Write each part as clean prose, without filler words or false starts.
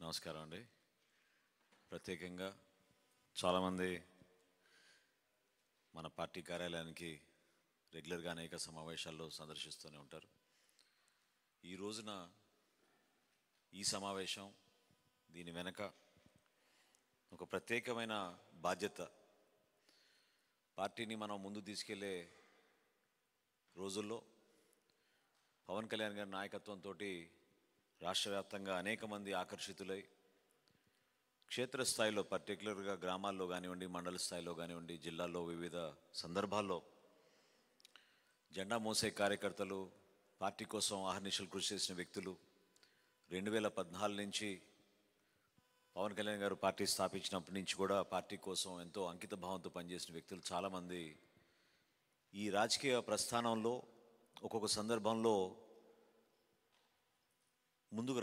నమస్కారం అండి. ప్రత్యేకంగా చాలామంది మన పార్టీ కార్యాలయానికి రెగ్యులర్గా అనేక సమావేశాల్లో సందర్శిస్తూనే ఉంటారు. ఈ రోజున ఈ సమావేశం దీని వెనక ఒక ప్రత్యేకమైన బాధ్యత. పార్టీని మనం ముందు తీసుకెళ్లే రోజుల్లో పవన్ కళ్యాణ్ గారి నాయకత్వంతో రాష్ట్ర వ్యాప్తంగా అనేక మంది ఆకర్షితులై క్షేత్రస్థాయిలో పర్టికులర్గా గ్రామాల్లో కానివ్వండి, మండల స్థాయిలో కానివ్వండి, జిల్లాల్లో వివిధ సందర్భాల్లో జెండా మోసే కార్యకర్తలు, పార్టీ కోసం అహర్నిశలు కృషి చేసిన వ్యక్తులు 2014 నుంచి పవన్ కళ్యాణ్ గారు పార్టీ స్థాపించినప్పటి నుంచి కూడా పార్టీ కోసం ఎంతో అంకిత భావంతో పనిచేసిన వ్యక్తులు చాలామంది ఈ రాజకీయ ప్రస్థానంలో ఒక్కొక్క సందర్భంలో ముందుకు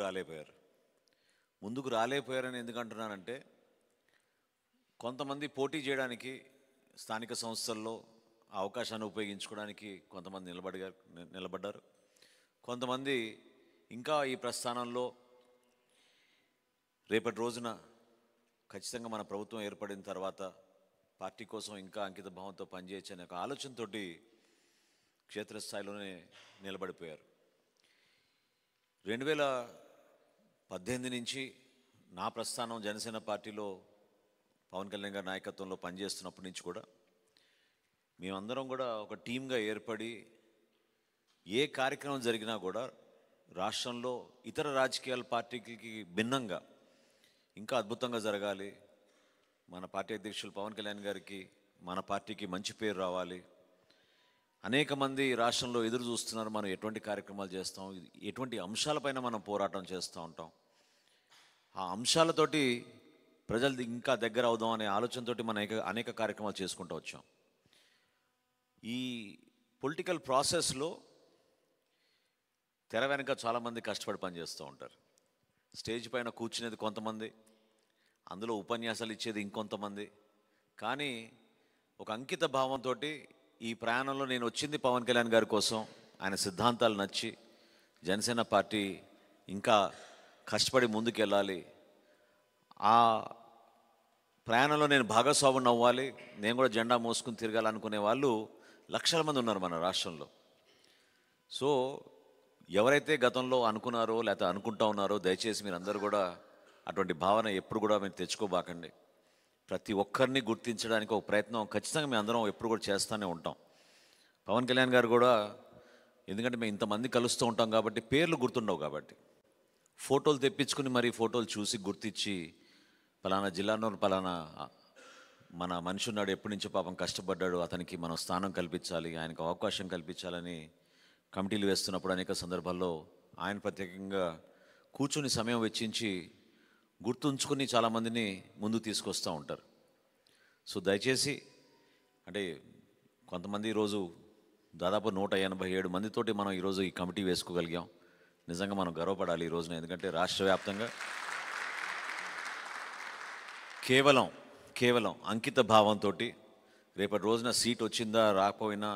రాలేకపోయారని ఎందుకంటున్నానంటే, కొంతమంది పోటీ చేయడానికి స్థానిక సంస్థల్లో ఆ అవకాశాన్ని ఉపయోగించుకోవడానికి కొంతమంది నిలబడ్డారు. కొంతమంది ఇంకా ఈ ప్రస్థానంలో రేపటి రోజున ఖచ్చితంగా మన ప్రభుత్వం ఏర్పడిన తర్వాత పార్టీ కోసం ఇంకా అంకిత భావంతో పనిచేయచ్చు అనే ఒక ఆలోచనతో క్షేత్రస్థాయిలోనే నిలబడిపోయారు. 2018 నుంచి నా ప్రస్థానం జనసేన పార్టీలో పవన్ కళ్యాణ్ గారి నాయకత్వంలో పనిచేస్తున్నప్పటి నుంచి కూడా మేమందరం కూడా ఒక టీమ్గా ఏర్పడి ఏ కార్యక్రమం జరిగినా కూడా రాష్ట్రంలో ఇతర రాజకీయాల పార్టీకి భిన్నంగా ఇంకా అద్భుతంగా జరగాలి, మన పార్టీ అధ్యక్షులు పవన్ కళ్యాణ్ గారికి మన పార్టీకి మంచి పేరు రావాలి, అనేక మంది రాష్ట్రంలో ఎదురు చూస్తున్నారు, మనం ఎటువంటి కార్యక్రమాలు చేస్తాం, ఎటువంటి అంశాలపైన మనం పోరాటం చేస్తూ ఉంటాం, ఆ అంశాలతోటి ప్రజలు ఇంకా దగ్గర అవుదాం అనే ఆలోచనతోటి మనం అనేక కార్యక్రమాలు చేసుకుంటూ వచ్చాం. ఈ పొలిటికల్ ప్రాసెస్లో తెర వెనక చాలామంది కష్టపడి పనిచేస్తూ ఉంటారు. స్టేజ్ పైన కూర్చునేది కొంతమంది, అందులో ఉపన్యాసాలు ఇచ్చేది ఇంకొంతమంది. కానీ ఒక అంకిత భావంతో ఈ ప్రయాణంలో నేను వచ్చింది పవన్ కళ్యాణ్ గారి కోసం, ఆయన సిద్ధాంతాలు నచ్చి జనసేన పార్టీ ఇంకా కష్టపడి ముందుకెళ్ళాలి, ఆ ప్రయాణంలో నేను భాగస్వాముని అవ్వాలి, నేను కూడా జెండా మోసుకుని తిరగాలనుకునే వాళ్ళు లక్షల మంది ఉన్నారు మన రాష్ట్రంలో. సో ఎవరైతే గతంలో అనుకున్నారో లేకపోతే అనుకుంటా ఉన్నారో దయచేసి మీరందరూ కూడా అటువంటి భావన ఎప్పుడు కూడా మీరు తెచ్చుకోబాకండి. ప్రతి ఒక్కరిని గుర్తించడానికి ఒక ప్రయత్నం ఖచ్చితంగా మేము అందరం ఎప్పుడు కూడా చేస్తూనే ఉంటాం. పవన్ కళ్యాణ్ గారు కూడా, ఎందుకంటే మేము ఇంతమంది కలుస్తూ ఉంటాం కాబట్టి పేర్లు గుర్తుండవు, కాబట్టి ఫోటోలు తెప్పించుకుని మరి ఫోటోలు చూసి గుర్తించి పలానా జిల్లాలో పలానా మన మనిషి ఉన్నాడు, ఎప్పటి నుంచో పాపం కష్టపడ్డాడు, అతనికి మనం స్థానం కల్పించాలి, ఆయనకు అవకాశం కల్పించాలని కమిటీలు వేస్తున్నప్పుడు అనేక సందర్భాల్లో ఆయన ప్రత్యేకంగా కూర్చుని సమయం వెచ్చించి గుర్తుంచుకుని చాలామందిని ముందుకు తీసుకొస్తూ ఉంటారు. సో దయచేసి, అంటే కొంతమంది ఈరోజు దాదాపు 187 మందితోటి మనం ఈరోజు ఈ కమిటీ వేసుకోగలిగాం. నిజంగా మనం గర్వపడాలి ఈ రోజున. ఎందుకంటే రాష్ట్ర వ్యాప్తంగా కేవలం అంకిత భావంతో రేపటి రోజున సీట్ వచ్చిందా రాకపోయినా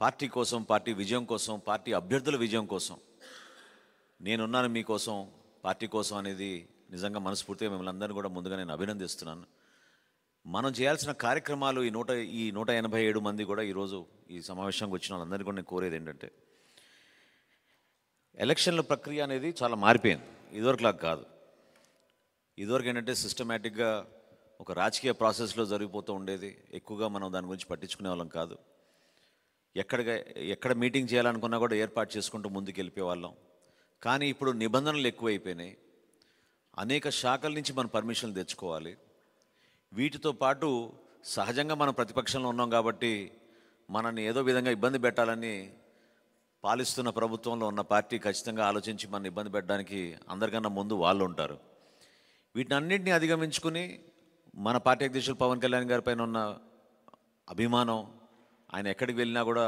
పార్టీ కోసం, పార్టీ విజయం కోసం, పార్టీ అభ్యర్థుల విజయం కోసం నేనున్నాను మీకోసం, పార్టీ కోసం అనేది నిజంగా మనస్ఫూర్తిగా మిమ్మల్ని అందరినీ కూడా ముందుగా నేను అభినందిస్తున్నాను. మనం చేయాల్సిన కార్యక్రమాలు ఈ 187 మంది కూడా ఈరోజు ఈ సమావేశానికి వచ్చిన వాళ్ళందరినీ కూడా నేను కోరేది ఏంటంటే, ఎలక్షన్ల ప్రక్రియ అనేది చాలా మారిపోయింది, ఇదివరకులాగా కాదు. ఇదివరకు ఏంటంటే సిస్టమేటిక్గా ఒక రాజకీయ ప్రాసెస్లో జరిగిపోతూ ఉండేది, ఎక్కువగా మనం దాని గురించి పట్టించుకునే వాళ్ళం కాదు. ఎక్కడ మీటింగ్ చేయాలనుకున్నా కూడా ఏర్పాటు చేసుకుంటూ ముందుకు వెళ్ళిపోయేవాళ్ళం. కానీ ఇప్పుడు నిబంధనలు ఎక్కువైపోయినాయి, అనేక శాఖల నుంచి మనం పర్మిషన్లు తెచ్చుకోవాలి. వీటితో పాటు సహజంగా మనం ప్రతిపక్షంలో ఉన్నాం కాబట్టి మనల్ని ఏదో విధంగా ఇబ్బంది పెట్టాలని పాలిస్తున్న ప్రభుత్వంలో ఉన్న పార్టీ ఖచ్చితంగా ఆలోచించి మన ఇబ్బంది పెట్టడానికి అందరికన్నా ముందు వాళ్ళు ఉంటారు. వీటిని అన్నింటినీ అధిగమించుకుని మన పార్టీ అధ్యక్షులు పవన్ కళ్యాణ్ గారి పైన ఉన్న అభిమానం, ఆయన ఎక్కడికి వెళ్ళినా కూడా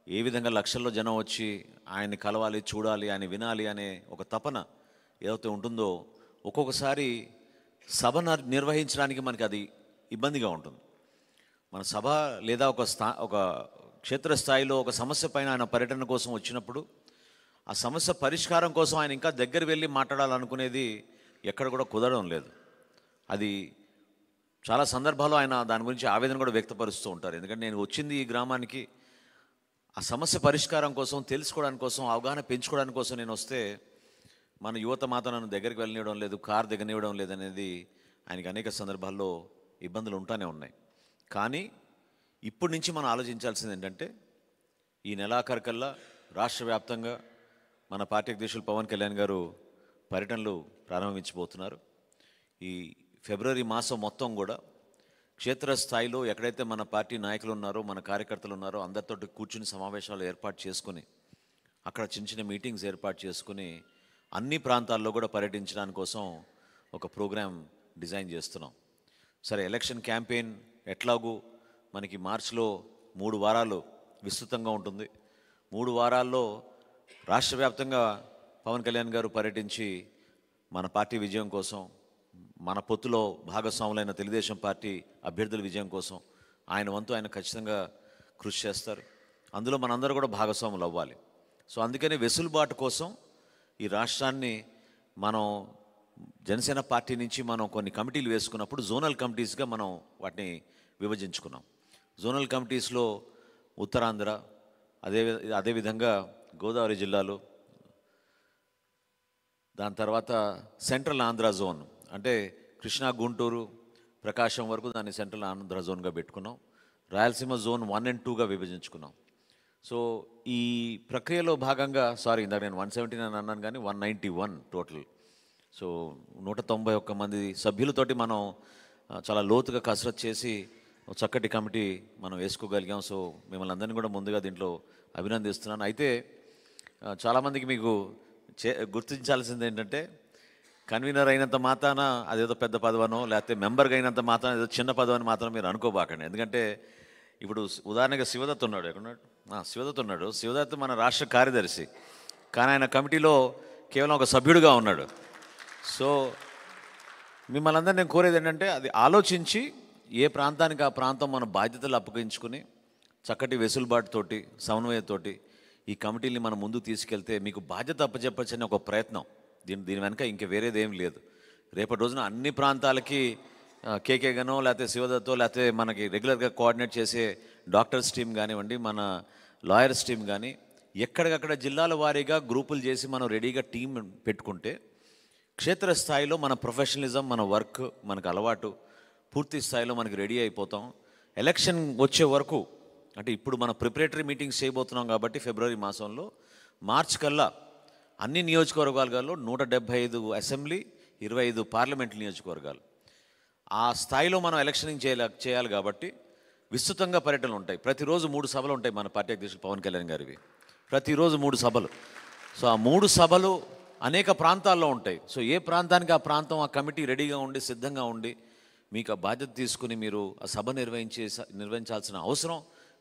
ఏ విధంగా లక్షల్లో జనం వచ్చి ఆయన్ని కలవాలి, చూడాలి, ఆయన వినాలి అనే ఒక తపన ఏదైతే ఉంటుందో, ఒక్కొక్కసారి సభ నిర్వహించడానికి మనకి అది ఇబ్బందిగా ఉంటుంది. మన సభ లేదా ఒక క్షేత్రస్థాయిలో ఒక సమస్య పైన ఆయన పర్యటన కోసం వచ్చినప్పుడు ఆ సమస్య పరిష్కారం కోసం ఆయన ఇంకా దగ్గర వెళ్ళి మాట్లాడాలనుకునేది ఎక్కడ కూడా కుదరడం లేదు. అది చాలా సందర్భాల్లో ఆయన దాని గురించి ఆవేదన కూడా వ్యక్తపరుస్తూ ఉంటారు. ఎందుకంటే నేను వచ్చింది ఈ గ్రామానికి ఆ సమస్య పరిష్కారం కోసం, తెలుసుకోవడానికి కోసం, అవగాహన పెంచుకోవడానికి కోసం నేను వస్తే మన యువత మాత్రం నన్ను దగ్గరికి వెళ్ళనివ్వడం లేదు, కారు దిగనివ్వడం లేదనేది ఆయనకి అనేక సందర్భాల్లో ఇబ్బందులు ఉంటానే ఉన్నాయి. కానీ ఇప్పటి నుంచి మనం ఆలోచించాల్సింది ఏంటంటే ఈ నెలాఖరుకల్లా రాష్ట్ర వ్యాప్తంగా మన పార్టీ అధ్యక్షులు పవన్ కళ్యాణ్ గారు పర్యటనలు ప్రారంభించబోతున్నారు. ఈ ఫిబ్రవరి మాసం మొత్తం కూడా క్షేత్రస్థాయిలో ఎక్కడైతే మన పార్టీ నాయకులు ఉన్నారో, మన కార్యకర్తలు ఉన్నారో అందరితో కూర్చుని సమావేశాలు ఏర్పాటు చేసుకుని అక్కడ చిన్న చిన్న మీటింగ్స్ ఏర్పాటు చేసుకుని అన్ని ప్రాంతాల్లో కూడా పర్యటించడానికి కోసం ఒక ప్రోగ్రాం డిజైన్ చేస్తున్నాం. సరే, ఎలక్షన్ క్యాంపెయిన్ ఎట్లాగూ మనకి మార్చిలో 3 వారాలు విస్తృతంగా ఉంటుంది. 3 వారాల్లో రాష్ట్ర వ్యాప్తంగా పవన్ కళ్యాణ్ గారు పర్యటించి మన పార్టీ విజయం కోసం, మన పొత్తులో భాగస్వాములైన తెలుగుదేశం పార్టీ అభ్యర్థుల విజయం కోసం ఆయన వంతు ఆయన ఖచ్చితంగా కృషి చేస్తారు. అందులో మనందరూ కూడా భాగస్వాములు అవ్వాలి. సో అందుకని వెసులుబాటు కోసం ఈ రాష్ట్రాన్ని మనం జనసేన పార్టీ నుంచి మనం కొన్ని కమిటీలు వేసుకున్నప్పుడు జోనల్ కమిటీస్గా మనం వాటిని విభజించుకున్నాం. జోనల్ కమిటీస్లో ఉత్తరాంధ్ర, అదేవిధంగా గోదావరి జిల్లాలు, దాని తర్వాత సెంట్రల్ ఆంధ్ర జోన్ అంటే కృష్ణా, గుంటూరు, ప్రకాశం వరకు దాన్ని సెంట్రల్ ఆంధ్ర జోన్గా పెట్టుకున్నాం. Rayalaseema zone 1 and 2గా విభజించుకున్నాం. సో ఈ ప్రక్రియలో భాగంగా ఇందాక నేను 179 అన్నాను కానీ 191 టోటల్. సో 191 మంది సభ్యులతోటి మనం చాలా లోతుగా కసరత్ చేసి చక్కటి కమిటీ మనం వేసుకోగలిగాం. సో మిమ్మల్ని అందరినీ కూడా ముందుగా దీంట్లో అభినందిస్తున్నాను. అయితే చాలామందికి మీకు గుర్తించాల్సింది ఏంటంటే కన్వీనర్ అయినంత మాత్రాన అదేదో పెద్ద పదవనో, లేకపోతే మెంబర్గా అయినంత మాత్రాన ఏదో చిన్న పదవని మాత్రం మీరు అనుకోబాకండి. ఎందుకంటే ఇప్పుడు ఉదాహరణగా శివదత్ ఉన్నాడు, ఎక్కడున్నాడు? శివదత్ ఉన్నాడు. శివదత్ మన రాష్ట్ర కార్యదర్శి, కానీ ఆయన కమిటీలో కేవలం ఒక సభ్యుడిగా ఉన్నాడు. సో మిమ్మల్ని అందరూ నేను కోరేది ఏంటంటే అది ఆలోచించి ఏ ప్రాంతానికి ఆ ప్రాంతం మన బాధ్యతలు అప్పగించుకుని చక్కటి వెసులుబాటుతోటి, సమన్వయంతోటి ఈ కమిటీని మనం ముందుకు తీసుకెళ్తే మీకు బాధ్యత అప్పచెప్పచ్చని ఒక ప్రయత్నం. దీని వెనక ఇంక వేరేది ఏం లేదు. రేపటి రోజున అన్ని ప్రాంతాలకి కేకేగానో, లేకపోతే శివదత్తో, లేకపోతే మనకి రెగ్యులర్గా కోఆర్డినేట్ చేసే డాక్టర్స్ టీమ్ కానివ్వండి, మన లాయర్స్ టీమ్ కానీ ఎక్కడికక్కడ జిల్లాల వారీగా గ్రూపులు చేసి మనం రెడీగా టీం పెట్టుకుంటే క్షేత్రస్థాయిలో మన ప్రొఫెషనలిజం, మన వర్క్, మనకు అలవాటు పూర్తి స్థాయిలో మనకి రెడీ అయిపోతాం. ఎలక్షన్ వచ్చే వరకు అంటే ఇప్పుడు మన ప్రిపరేటరీ మీటింగ్స్ చేయబోతున్నాం కాబట్టి ఫిబ్రవరి మాసంలో, మార్చి కల్లా అన్ని నియోజకవర్గాలలో 175 అసెంబ్లీ, 25 పార్లమెంట్ నియోజకవర్గాలు ఆ స్థాయిలో మనం ఎలక్షనింగ్ చేయాలి కాబట్టి విస్తృతంగా పర్యటనలు ఉంటాయి. ప్రతిరోజు 3 సభలు ఉంటాయి మన పార్టీ అధ్యక్షులు పవన్ కళ్యాణ్ గారివి. ప్రతిరోజు 3 సభలు. సో ఆ 3 సభలు అనేక ప్రాంతాల్లో ఉంటాయి. సో ఏ ప్రాంతానికి ఆ ప్రాంతం ఆ కమిటీ రెడీగా ఉండి సిద్ధంగా ఉండి మీకు ఆ బాధ్యత తీసుకుని మీరు ఆ సభ నిర్వహించాల్సిన అవసరం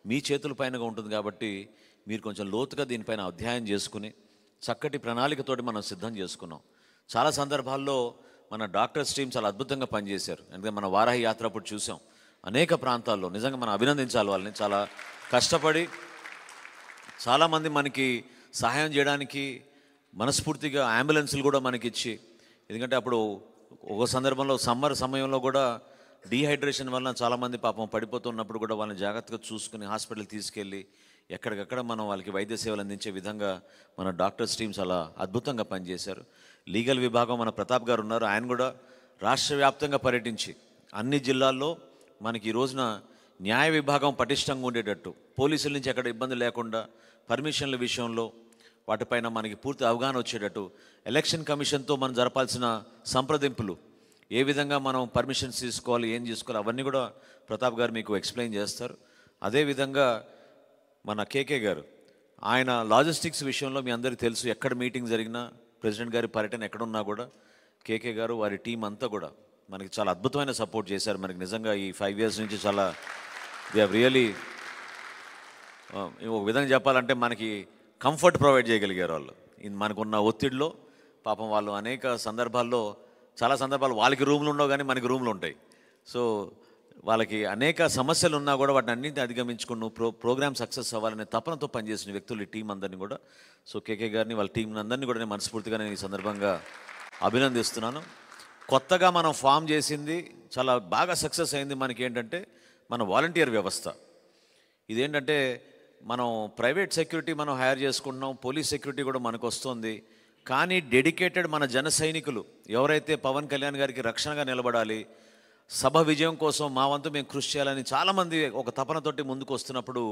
మీ చేతుల పైనగా ఉంటుంది. కాబట్టి మీరు కొంచెం లోతుగా దీనిపైన అధ్యయనం చేసుకుని చక్కటి ప్రణాళికతోటి మనం సిద్ధం చేసుకున్నాం. చాలా సందర్భాల్లో మన డాక్టర్స్ టీం చాలా అద్భుతంగా పనిచేశారు. ఎందుకంటే మన వారాహి యాత్ర అప్పుడు చూసాం అనేక ప్రాంతాల్లో. నిజంగా మనం అభినందించాలి వాళ్ళని. చాలా కష్టపడి చాలామంది మనకి సహాయం చేయడానికి మనస్ఫూర్తిగా అంబులెన్సులు కూడా మనకిచ్చి, ఎందుకంటే అప్పుడు ఒక సందర్భంలో సమ్మర్ సమయంలో కూడా డీహైడ్రేషన్ వలన చాలామంది పాపం పడిపోతున్నప్పుడు కూడా వాళ్ళని జాగ్రత్తగా చూసుకుని హాస్పిటల్కి తీసుకెళ్ళి ఎక్కడికక్కడ మనం వాళ్ళకి వైద్య సేవలు అందించే విధంగా మన డాక్టర్స్ టీం చాలా అద్భుతంగా పనిచేశారు. లీగల్ విభాగం మన ప్రతాప్ గారు ఉన్నారు. ఆయన కూడా రాష్ట్ర వ్యాప్తంగా పర్యటించి అన్ని జిల్లాల్లో మనకి ఈ రోజున న్యాయ విభాగం పటిష్టంగా ఉండేటట్టు, పోలీసుల నుంచి ఎక్కడ ఇబ్బంది లేకుండా, పర్మిషన్ల విషయంలో వాటిపైన మనకి పూర్తి అవగాహన వచ్చేటట్టు, ఎలక్షన్ కమిషన్తో మనం జరపాల్సిన సంప్రదింపులు, ఏ విధంగా మనం పర్మిషన్స్ తీసుకోవాలి, ఏం చేసుకోవాలి, అవన్నీ కూడా ప్రతాప్ గారు మీకు ఎక్స్ప్లెయిన్ చేస్తారు. అదేవిధంగా మన కేకే గారు, ఆయన లాజిస్టిక్స్ విషయంలో మీ అందరికీ తెలుసు, ఎక్కడ మీటింగ్ జరిగినా, ప్రెసిడెంట్ గారి పర్యటన ఎక్కడున్నా కూడా కేకే గారు వారి టీం అంతా కూడా మనకి చాలా అద్భుతమైన సపోర్ట్ చేశారు. మనకి నిజంగా ఈ 5 years నుంచి చాలా దే హ్యావ్ రియలీ, ఒక విధంగా చెప్పాలంటే మనకి కంఫర్ట్ ప్రొవైడ్ చేయగలిగారు వాళ్ళు. మనకున్న ఒత్తిడిలో పాపం వాళ్ళు అనేక సందర్భాల్లో, చాలా సందర్భాలు వాళ్ళకి రూమ్లు ఉండవు కానీ మనకి రూమ్లు ఉంటాయి. సో వాళ్ళకి అనేక సమస్యలు ఉన్నా కూడా వాటిని అన్నింటినీ అధిగమించుకుని ప్రోగ్రామ్ సక్సెస్ అవ్వాలనే తపనతో పనిచేసిన వ్యక్తులు ఈ టీం అందరినీ కూడా. సో కేకే గారిని, వాళ్ళ టీం అందరినీ కూడా నేను మనస్ఫూర్తిగా నేను ఈ సందర్భంగా అభినందిస్తున్నాను. కొత్తగా మనం ఫామ్ చేసింది చాలా బాగా సక్సెస్ అయింది. మనకి ఏంటంటే మన వాలంటీర్ వ్యవస్థ. ఇదేంటంటే మనం ప్రైవేట్ సెక్యూరిటీ మనం హైర్ చేసుకుంటున్నాం, పోలీస్ సెక్యూరిటీ కూడా మనకు వస్తుంది. కానీ డెడికేటెడ్ మన జన సైనికులు ఎవరైతే పవన్ కళ్యాణ్ గారికి రక్షణగా నిలబడాలి, సభ విజయం కోసం మా వంతు మేము కృషి చేయాలని చాలామంది ఒక తపనతోటి ముందుకు వస్తున్నప్పుడు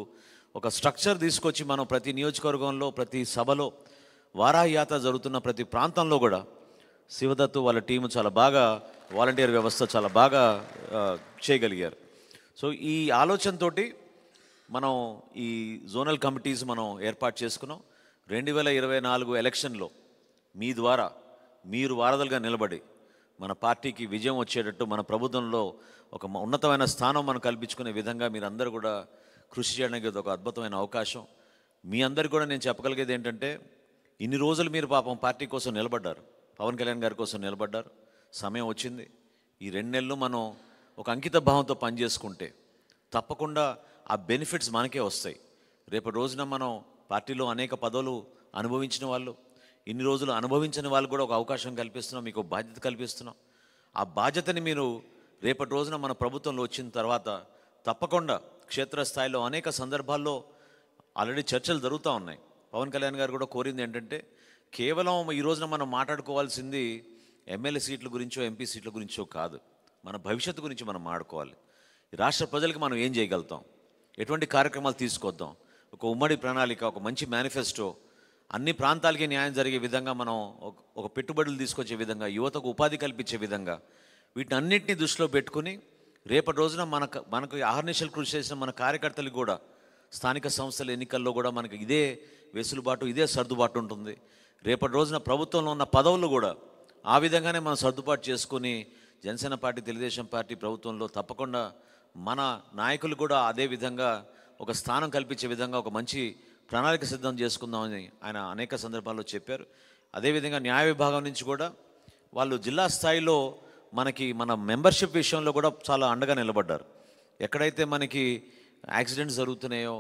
ఒక స్ట్రక్చర్ తీసుకొచ్చి మనం ప్రతి నియోజకవర్గంలో, ప్రతి సభలో, వారాహి యాత్ర జరుగుతున్న ప్రతి ప్రాంతంలో కూడా శివదత్తు వాళ్ళ టీము చాలా బాగా వాలంటీర్ వ్యవస్థ చాలా బాగా చేయగలిగారు. సో ఈ ఆలోచనతోటి మనం ఈ జోనల్ కమిటీస్ మనం ఏర్పాటు చేసుకున్నాం. 2024 ఎలక్షన్లో మీ ద్వారా మీరు వారధులుగా నిలబడి మన పార్టీకి విజయం వచ్చేటట్టు, మన ప్రభుత్వంలో ఒక ఉన్నతమైన స్థానం మనం కల్పించుకునే విధంగా మీరందరూ కూడా కృషి చేయడానికి ఇది ఒక అద్భుతమైన అవకాశం. మీ అందరికీ కూడా నేను చెప్పగలిగేది ఏంటంటే, ఇన్ని రోజులు మీరు పాపం పార్టీ కోసం నిలబడ్డారు, పవన్ కళ్యాణ్ గారి కోసం నిలబడ్డారు. సమయం వచ్చింది. ఈ 2 నెలలు మనం ఒక అంకిత భావంతో పనిచేసుకుంటే తప్పకుండా ఆ బెనిఫిట్స్ మనకే వస్తాయి. రేపటి రోజున మనం పార్టీలో అనేక పదవులు అనుభవించిన వాళ్ళు, ఇన్ని రోజులు అనుభవించని వాళ్ళు కూడా ఒక అవకాశం కల్పిస్తున్నాం, మీకు బాధ్యత కల్పిస్తున్నాం. ఆ బాధ్యతని మీరు రేపటి రోజున మన ప్రభుత్వంలో వచ్చిన తర్వాత తప్పకుండా క్షేత్రస్థాయిలో అనేక సందర్భాల్లో ఆల్రెడీ చర్చలు జరుగుతూ ఉన్నాయి. పవన్ కళ్యాణ్ గారు కూడా కోరింది ఏంటంటే, కేవలం ఈ రోజున మనం మాట్లాడుకోవాల్సింది ఎమ్మెల్యే సీట్ల గురించో ఎంపీ సీట్ల గురించో కాదు, మన భవిష్యత్తు గురించి మనం మాట్లాడుకోవాలి. ఈ రాష్ట్ర ప్రజలకు మనం ఏం చేయగలుగుతాం, ఎటువంటి కార్యక్రమాలు తీసుకొద్దాం, ఒక ఉమ్మడి ప్రణాళిక, ఒక మంచి మేనిఫెస్టో, అన్ని ప్రాంతాలకి న్యాయం జరిగే విధంగా మనం ఒక పెట్టుబడులు తీసుకొచ్చే విధంగా, యువతకు ఉపాధి కల్పించే విధంగా వీటిని అన్నింటినీ దృష్టిలో పెట్టుకుని రేపటి రోజున మనకు అహర్నిశలు కృషి చేసిన మన కార్యకర్తలకు కూడా స్థానిక సంస్థల ఎన్నికల్లో కూడా మనకి ఇదే వెసులుబాటు, ఇదే సర్దుబాటు ఉంటుంది. రేపటి రోజున ప్రభుత్వంలో ఉన్న పదవులు కూడా ఆ విధంగానే మనం సర్దుబాటు చేసుకుని జనసేన పార్టీ, తెలుగుదేశం పార్టీ ప్రభుత్వంలో తప్పకుండా మన నాయకులు కూడా అదే విధంగా ఒక స్థానం కల్పించే విధంగా ఒక మంచి ప్రణాళిక సిద్ధం చేసుకుందామని ఆయన అనేక సందర్భాల్లో చెప్పారు. అదేవిధంగా న్యాయ విభాగం నుంచి కూడా వాళ్ళు జిల్లా స్థాయిలో మన మెంబర్షిప్ విషయంలో కూడా చాలా అండగా నిలబడ్డారు. ఎక్కడైతే మనకి యాక్సిడెంట్స్ జరుగుతున్నాయో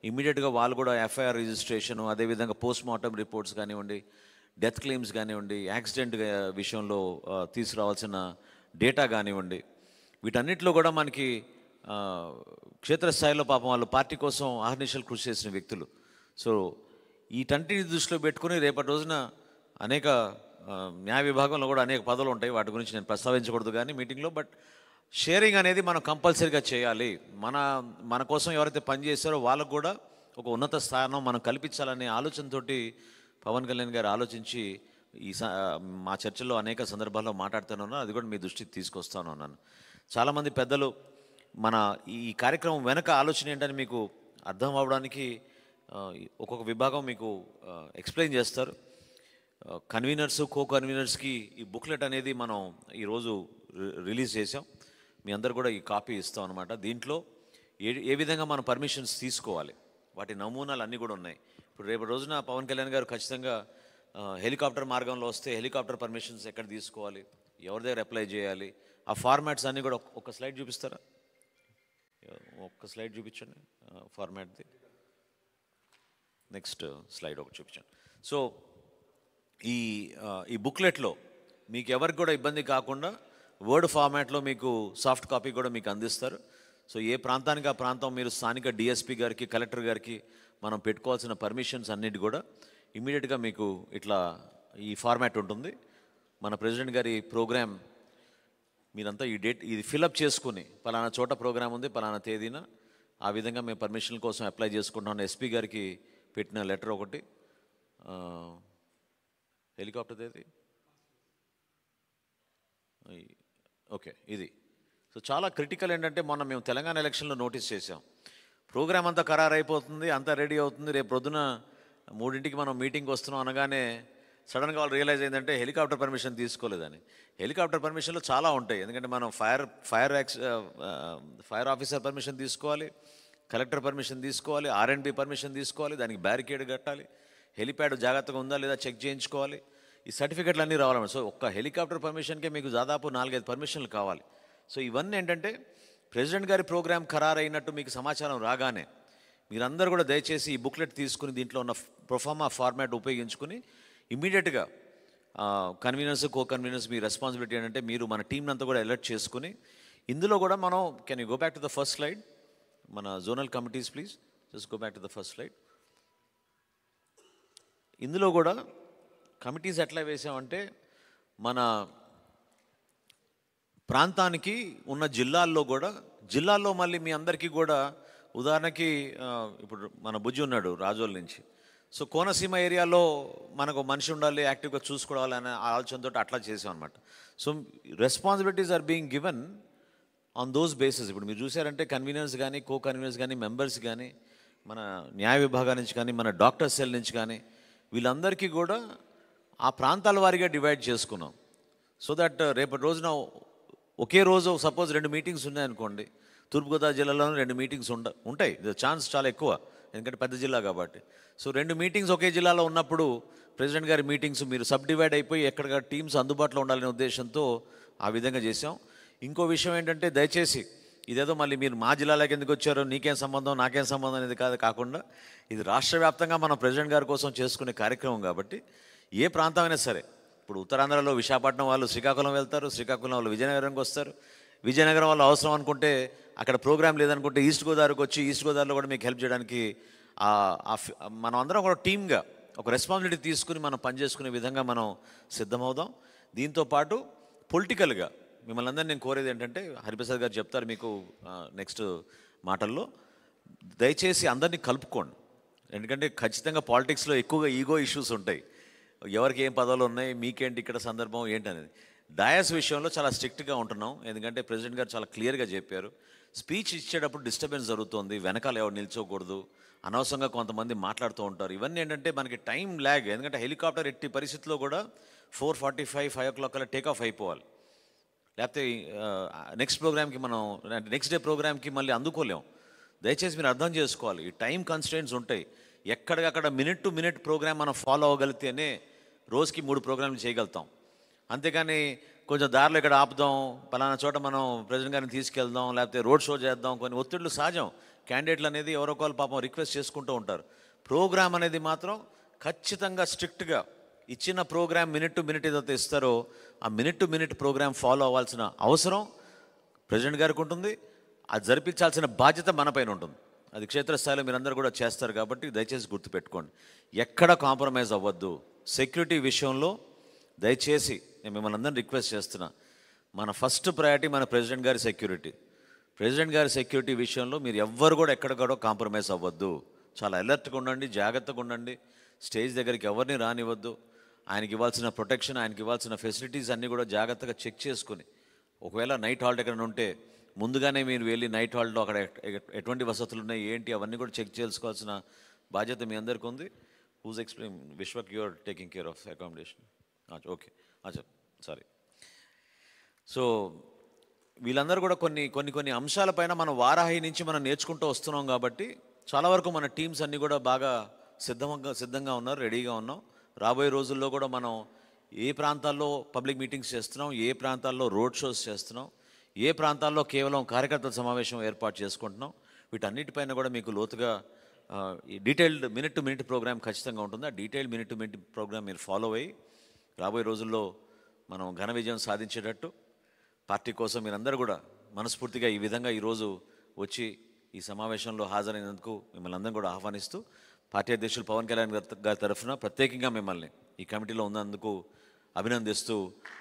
ఇమ్మీడియట్గా వాళ్ళు కూడా ఎఫ్ఐఆర్ రిజిస్ట్రేషను, అదేవిధంగా పోస్ట్ మార్టం రిపోర్ట్స్ కానివ్వండి, డెత్ క్లెయిమ్స్ కానివ్వండి, యాక్సిడెంట్ విషయంలో తీసుకురావాల్సిన డేటా కానివ్వండి, వీటన్నిటిలో కూడా మనకి క్షేత్రస్థాయిలో పాపం వాళ్ళు పార్టీ కోసం అహర్నిశలు కృషి చేసిన వ్యక్తులు. సో వీటన్నిటిని దృష్టిలో పెట్టుకుని రేపటి రోజున అనేక న్యాయ విభాగంలో కూడా అనేక పదవులు ఉంటాయి, వాటి గురించి నేను ప్రస్తావించకూడదు కానీ మీటింగ్లో. బట్ షేరింగ్ అనేది మనం కంపల్సరీగా చేయాలి. మన కోసం ఎవరైతే పనిచేస్తారో వాళ్ళకు కూడా ఒక ఉన్నత స్థానం మనం కల్పించాలనే ఆలోచనతోటి పవన్ కళ్యాణ్ గారు ఆలోచించి మా చర్చల్లో అనేక సందర్భాల్లో మాట్లాడుతున్నాను. అది కూడా మీ దృష్టికి తీసుకొస్తాను అన్నాను. చాలామంది పెద్దలు మన ఈ కార్యక్రమం వెనక ఆలోచన ఏంటని మీకు అర్థం అవ్వడానికి ఒక్కొక్క విభాగం మీకు ఎక్స్ప్లెయిన్ చేస్తారు. కన్వీనర్స్, కో కన్వీనర్స్కి ఈ బుక్లెట్ అనేది మనం ఈరోజు రిలీజ్ చేసాం. మీ అందరు కూడా ఈ కాపీ ఇస్తాం అనమాట. దీంట్లో ఏ విధంగా మనం పర్మిషన్స్ తీసుకోవాలి, వాటి నమూనాలు అన్నీ కూడా ఉన్నాయి. ఇప్పుడు రేపు రోజున పవన్ కళ్యాణ్ గారు ఖచ్చితంగా హెలికాప్టర్ మార్గంలో వస్తే హెలికాప్టర్ పర్మిషన్స్ ఎక్కడ తీసుకోవాలి, ఎవరి దగ్గర అప్లై చేయాలి, ఆ ఫార్మాట్స్ అన్నీ కూడా ఒక స్లైడ్ చూపిస్తారా? ఒక్క స్లైడ్ చూపించండి ఫార్మాట్ది. నెక్స్ట్ స్లైడ్ ఒకటి చూపించండి. సో ఈ బుక్లెట్లో మీకు ఎవరికి కూడా ఇబ్బంది కాకుండా వర్డ్ ఫార్మాట్లో మీకు సాఫ్ట్ కాపీ కూడా మీకు అందిస్తారు. సో ఏ ప్రాంతానికి ఆ ప్రాంతం మీరు స్థానిక డిఎస్పీ గారికి, కలెక్టర్ గారికి మనం పెట్టుకోవాల్సిన పర్మిషన్స్ అన్నిటి కూడా ఇమ్మీడియట్గా మీకు ఇట్లా ఈ ఫార్మాట్ ఉంటుంది. మన ప్రెసిడెంట్ గారి ప్రోగ్రామ్ మీరంతా ఈ డేట్ ఇది ఫిలప్ చేసుకుని పలానా చోట ప్రోగ్రామ్ ఉంది, పలానా తేదీన, ఆ విధంగా మేము పర్మిషన్ కోసం అప్లై చేసుకుంటాం. ఎస్పీ గారికి పెట్టిన లెటర్ ఒకటి, హెలికాప్టర్ తేదీ ఓకే ఇది. సో చాలా క్రిటికల్ ఏంటంటే, మొన్న మేము తెలంగాణ ఎలక్షన్లో నోటీస్ చేసాం, ప్రోగ్రామ్ అంతా ఖరారు అయిపోతుంది, అంతా రెడీ అవుతుంది, రేపు పొద్దున 3ంటికి మనం మీటింగ్కి వస్తున్నాం అనగానే సడన్గా వాళ్ళు రియలైజ్ అయిందంటే హెలికాప్టర్ పర్మిషన్ తీసుకోలేదని. హెలికాప్టర్ పర్మిషన్లు చాలా ఉంటాయి, ఎందుకంటే మనం ఫైర్ ఆఫీసర్ పర్మిషన్ తీసుకోవాలి, కలెక్టర్ పర్మిషన్ తీసుకోవాలి, ఆర్ఎండ్బి పర్మిషన్ తీసుకోవాలి, దానికి బ్యారికేడ్ కట్టాలి, హెలిప్యాడ్ జాగ్రత్తగా ఉందా లేదా చెక్ చేయించుకోవాలి, ఈ సర్టిఫికెట్లు అన్నీ రావాలి. సో ఒక్క హెలికాప్టర్ పర్మిషన్కే మీకు దాదాపు 4-5 పర్మిషన్లు కావాలి. సో ఇవన్నీ ఏంటంటే ప్రెసిడెంట్ గారి ప్రోగ్రామ్ ఖరారైనట్టు మీకు సమాచారం రాగానే మీరందరూ కూడా దయచేసి ఈ బుక్లెట్ తీసుకుని దీంట్లో ఉన్న ప్రొఫార్మా ఫార్మాట్ ఉపయోగించుకుని ఇమ్మీడియట్గా కన్వీనర్స్ కో కన్వీనర్స్ మీ రెస్పాన్సిబిలిటీ ఏంటంటే మీరు మన టీంని అంతా కూడా అలర్ట్ చేసుకుని ఇందులో కూడా మనం can you go back to the first slide మన zonal committees please just go back to the first slide. ఇందులో కూడా కమిటీస్ ఎట్లా వేసామంటే మన ప్రాంతానికి ఉన్న జిల్లాల్లో మళ్ళీ మీ అందరికీ కూడా ఉదాహరణకి ఇప్పుడు మన బుజ్జి ఉన్నాడు రాజోల్ నుంచి. సో కోనసీమ ఏరియాలో మనకు మనిషి ఉండాలి, యాక్టివ్గా చూసుకోవాలి అనే ఆలోచనతో అట్లా చేసాం అనమాట. So responsibilities are being given on those basis. ఇప్పుడు మీరు చూసారంటే కన్వీనర్స్ కానీ కో కన్వీనర్స్ కానీ మెంబర్స్ కానీ మన న్యాయ విభాగం నుంచి కానీ మన డాక్టర్ సెల్ నుంచి కానీ వీళ్ళందరికీ కూడా ఆ ప్రాంతాల వారీగా డివైడ్ చేసుకున్నాం. సో దట్ రేపటి రోజున ఒకే రోజు సపోజ్ 2 మీటింగ్స్ ఉన్నాయనుకోండి, తూర్పుగోదావరి జిల్లాలోనూ 2 మీటింగ్స్ ఉంటాయి. ఛాన్స్ చాలా ఎక్కువ, ఎందుకంటే పెద్ద జిల్లా కాబట్టి. సో 2 మీటింగ్స్ ఒకే జిల్లాలో ఉన్నప్పుడు ప్రెసిడెంట్ గారి మీటింగ్స్ మీరు సబ్ డివైడ్ అయిపోయి ఎక్కడ టీమ్స్ అందుబాటులో ఉండాలనే ఉద్దేశంతో ఆ విధంగా చేసాం. ఇంకో విషయం ఏంటంటే దయచేసి ఇదేదో మళ్ళీ మీరు మా జిల్లాలోకి ఎందుకు వచ్చారో నీకేం సంబంధం నాకేం సంబంధం అనేది కాకుండా ఇది రాష్ట్ర వ్యాప్తంగా మనం ప్రెసిడెంట్ గారి కోసం చేసుకునే కార్యక్రమం కాబట్టి ఏ ప్రాంతం అయినా సరే, ఇప్పుడు ఉత్తరాంధ్రలో విశాఖపట్నం వాళ్ళు శ్రీకాకుళం వెళ్తారు, శ్రీకాకుళం వాళ్ళు విజయనగరంకి వస్తారు, విజయనగరం వాళ్ళు అవసరం అనుకుంటే అక్కడ ప్రోగ్రామ్ లేదనుకుంటే ఈస్ట్ గోదావరికి వచ్చి ఈస్ట్ గోదావరిలో కూడా మీకు హెల్ప్ చేయడానికి మనం అందరం కూడా టీమ్గా ఒక రెస్పాన్సిబిలిటీ తీసుకుని మనం పనిచేసుకునే విధంగా మనం సిద్ధమవుదాం. దీంతోపాటు పొలిటికల్గా మిమ్మల్ని అందరినీ నేను కోరేది ఏంటంటే హరిప్రసాద్ గారు చెప్తారు మీకు నెక్స్ట్ మాటల్లో, దయచేసి అందరినీ కలుపుకోండి. ఎందుకంటే ఖచ్చితంగా పాలిటిక్స్లో ఎక్కువగా ఈగో ఇష్యూస్ ఉంటాయి. ఎవరికి ఏం పదవులు ఉన్నాయి, మీకేంటి ఇక్కడ సందర్భం ఏంటి అనేది. డయాస్ విషయంలో చాలా స్ట్రిక్ట్గా ఉంటున్నాం, ఎందుకంటే ప్రెసిడెంట్ గారు చాలా క్లియర్గా చెప్పారు. స్పీచ్ ఇచ్చేటప్పుడు డిస్టర్బెన్స్ జరుగుతుంది, వెనకాల ఎవరు నిల్చోకూడదు, అనవసరంగా కొంతమంది మాట్లాడుతూ ఉంటారు. ఇవన్నీ ఏంటంటే మనకి టైం ల్యాగ్, ఎందుకంటే హెలికాప్టర్ ఎట్టి పరిస్థితిలో కూడా 4:45, 5 o'clock కల్లా టేక్ ఆఫ్ అయిపోవాలి. లేకపోతే నెక్స్ట్ ప్రోగ్రామ్కి మనం నెక్స్ట్ డే ప్రోగ్రామ్కి మళ్ళీ అందుకోలేం. దయచేసి మీరు అర్థం చేసుకోవాలి, ఈ టైం కన్స్ట్రెయింట్స్ ఉంటాయి. ఎక్కడికక్కడ మినిట్ టు మినిట్ ప్రోగ్రామ్ మనం ఫాలో అవ్వగలిగితేనే రోజుకి 3 ప్రోగ్రాంలు చేయగలుగుతాం. అంతేకాని కొంచెం దారిలో ఇక్కడ ఆపుదాం, పలానా చోట మనం ప్రెసిడెంట్ గారిని తీసుకెళ్దాం, లేకపోతే రోడ్ షో చేద్దాం, కొన్ని ఒత్తిళ్లు సహజం. క్యాండిడేట్లు అనేది ఎవరో ఒకరు పాపం రిక్వెస్ట్ చేసుకుంటూ ఉంటారు. ప్రోగ్రామ్ అనేది మాత్రం ఖచ్చితంగా స్ట్రిక్ట్గా ఇచ్చిన ప్రోగ్రామ్ మినిట్ టు మినిట్ ఏదైతే ఇస్తారో ఆ minute to minute programme follow అవ్వాల్సిన అవసరం ప్రెసిడెంట్ గారికి ఉంటుంది. అది జరిపించాల్సిన బాధ్యత మన పైన ఉంటుంది. అది క్షేత్రస్థాయిలో మీరందరూ కూడా చేస్తారు కాబట్టి దయచేసి గుర్తుపెట్టుకోండి, ఎక్కడ కాంప్రమైజ్ అవ్వద్దు. సెక్యూరిటీ విషయంలో దయచేసి నేను మిమ్మల్ని అందరినీ రిక్వెస్ట్ చేస్తున్నా, మన ఫస్ట్ ప్రయారిటీ మన ప్రెసిడెంట్ గారి సెక్యూరిటీ. ప్రెసిడెంట్ గారి సెక్యూరిటీ విషయంలో మీరు ఎవ్వరు కూడా ఎక్కడికడో కాంప్రమైజ్ అవ్వద్దు. చాలా అలర్ట్గా ఉండండి, జాగ్రత్తగా ఉండండి. స్టేజ్ దగ్గరికి ఎవరిని రానివ్వద్దు. ఆయనకి ఇవ్వాల్సిన ప్రొటెక్షన్, ఆయనకి ఇవ్వాల్సిన ఫెసిలిటీస్ అన్నీ కూడా జాగ్రత్తగా చెక్ చేసుకుని, ఒకవేళ నైట్ హాల్ట్ ఎక్కడైనా ఉంటే ముందుగానే మీరు వెళ్ళి నైట్ హాల్ట్లో అక్కడ ఎటువంటి వసతులు ఉన్నాయి ఏంటి అవన్నీ కూడా చెక్ చేసుకోవాల్సిన బాధ్యత మీ అందరికీ ఉంది. Whose explain Vishwak you're taking care of accommodation. Okay sorry. So వీళ్ళందరూ కూడా కొన్ని అంశాలపైన మనం వారాహి నుంచి మనం నేర్చుకుంటూ వస్తున్నాం కాబట్టి చాలా వరకు మన టీమ్స్ అన్నీ కూడా బాగా సిద్ధంగా ఉన్నారు, రెడీగా ఉన్నాం. రాబోయే రోజుల్లో కూడా మనం ఏ ప్రాంతాల్లో పబ్లిక్ మీటింగ్స్ చేస్తున్నాం, ఏ ప్రాంతాల్లో రోడ్ షోస్ చేస్తున్నాం, ఏ ప్రాంతాల్లో కేవలం కార్యకర్తల సమావేశం ఏర్పాటు చేసుకుంటున్నాం, వీటన్నిటిపైన కూడా మీకు లోతుగా ఈ detailed minute to minute programme ఖచ్చితంగా ఉంటుంది. ఆ detailed minute to minute programme మీరు ఫాలో అయ్యి రాబోయే రోజుల్లో మనం ఘన విజయం సాధించేటట్టు పార్టీ కోసం మీరందరూ కూడా మనస్ఫూర్తిగా ఈ విధంగా ఈరోజు వచ్చి ఈ సమావేశంలో హాజరైనందుకు మిమ్మల్ని అందరం కూడా ఆహ్వానిస్తూ పార్టీ అధ్యక్షులు పవన్ కళ్యాణ్ గారి తరఫున ప్రత్యేకంగా మిమ్మల్ని ఈ కమిటీలో ఉన్నందుకు అభినందిస్తూ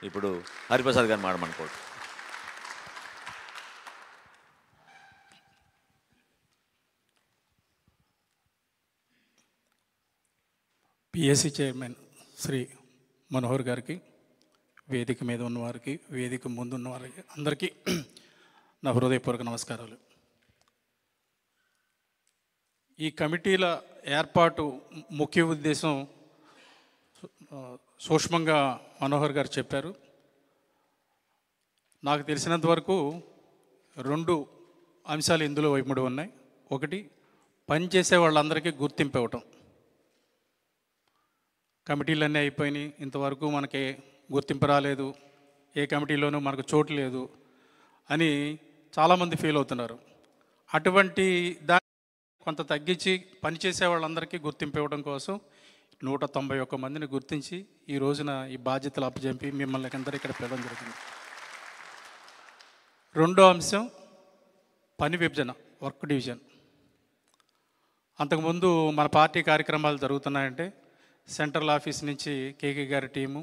ఇప్పుడు హరిప్రసాద్ గారిని మాట్లాడమనుకోండి. పిఎస్సి చైర్మన్ శ్రీ మనోహర్ గారికి, వేదిక మీద ఉన్నవారికి, వేదిక ముందు ఉన్నవారికి అందరికీ నా హృదయపూర్వక నమస్కారాలు. ఈ కమిటీల ఏర్పాటు ముఖ్య ఉద్దేశం సూక్ష్మంగా మనోహర్ గారు చెప్పారు. నాకు తెలిసినంత వరకు 2 అంశాలు ఇందులో ఇమిడి ఉన్నాయి. ఒకటి, పనిచేసే వాళ్ళందరికీ గుర్తింపు ఇవ్వటం. కమిటీలన్నీ అయిపోయినాయి, ఇంతవరకు మనకి గుర్తింపు రాలేదు, ఏ కమిటీలోనూ మనకు చోటు లేదు అని చాలామంది ఫీల్ అవుతున్నారు. అటువంటి దాన్ని కొంత తగ్గించి పనిచేసే వాళ్ళందరికీ గుర్తింపు ఇవ్వడం కోసం 191 మందిని గుర్తించి ఈ రోజున ఈ బాధ్యతలు అప్పచెప్పి మిమ్మల్ని అందరూ ఇక్కడ పిలవడం జరిగింది. రెండో అంశం పని విభజన, వర్క్ డివిజన్. అంతకుముందు మన పార్టీ కార్యక్రమాలు జరుగుతున్నాయంటే సెంట్రల్ ఆఫీస్ నుంచి కేకే గారి టీము,